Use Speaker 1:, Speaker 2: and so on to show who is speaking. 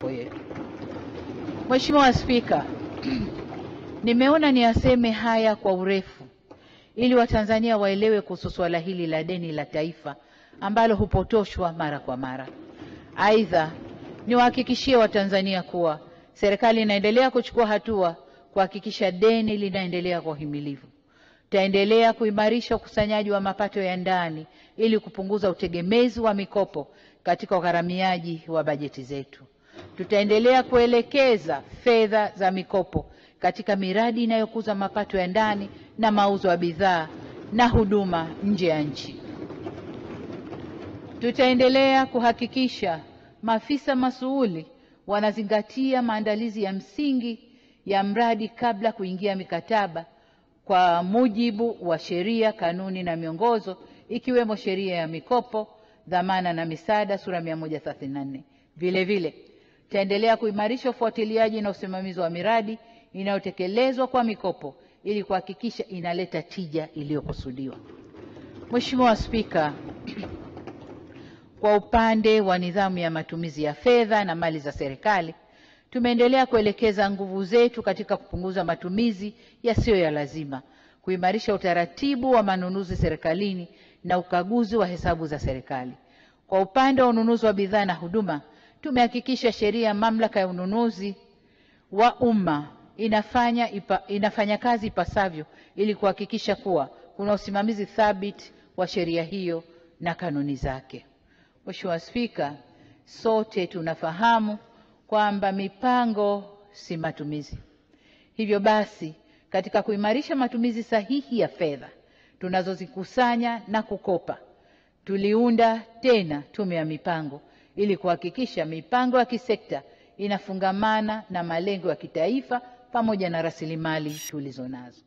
Speaker 1: yetu. Mheshimiwa Spika, nimeona niyaseme haya kwa urefu ili Watanzania waelewe kuhusu swala hili la deni la taifa ambalo hupotoshwa mara kwa mara. Aidha, niwahakikishie Watanzania kuwa serikali inaendelea kuchukua hatua kuhakikisha deni linaendelea kwa uhimilivu. Tutaendelea kuimarisha ukusanyaji wa mapato ya ndani ili kupunguza utegemezi wa mikopo katika ugharamiaji wa bajeti zetu. Tutaendelea kuelekeza fedha za mikopo katika miradi inayokuza mapato ya ndani na mauzo ya bidhaa na huduma nje ya nchi. Tutaendelea kuhakikisha maafisa masuuli wanazingatia maandalizi ya msingi ya mradi kabla kuingia mikataba kwa mujibu wa sheria, kanuni na miongozo ikiwemo sheria ya mikopo, dhamana na misaada sura 134. Vile vile tutaendelea kuimarisha ufuatiliaji na usimamizi wa miradi inayotekelezwa kwa mikopo ili kuhakikisha inaleta tija iliyokusudiwa. Mheshimiwa Spika, kwa upande wa nidhamu ya matumizi ya fedha na mali za serikali, tumeendelea kuelekeza nguvu zetu katika kupunguza matumizi yasiyo ya lazima, kuimarisha utaratibu wa manunuzi serikalini na ukaguzi wa hesabu za serikali. Kwa upande wa ununuzi wa bidhaa na huduma, tumehakikisha sheria ya mamlaka ya ununuzi wa umma inafanya kazi ipasavyo ili kuhakikisha kuwa kuna usimamizi thabiti wa sheria hiyo na kanuni zake. Mheshimiwa Spika, sote tunafahamu kwamba mipango si matumizi. Hivyo basi, katika kuimarisha matumizi sahihi ya fedha tunazozikusanya na kukopa, tuliunda tena tume ya mipango ili kuhakikisha mipango ya kisekta inafungamana na malengo ya kitaifa pamoja na rasilimali tulizonazo.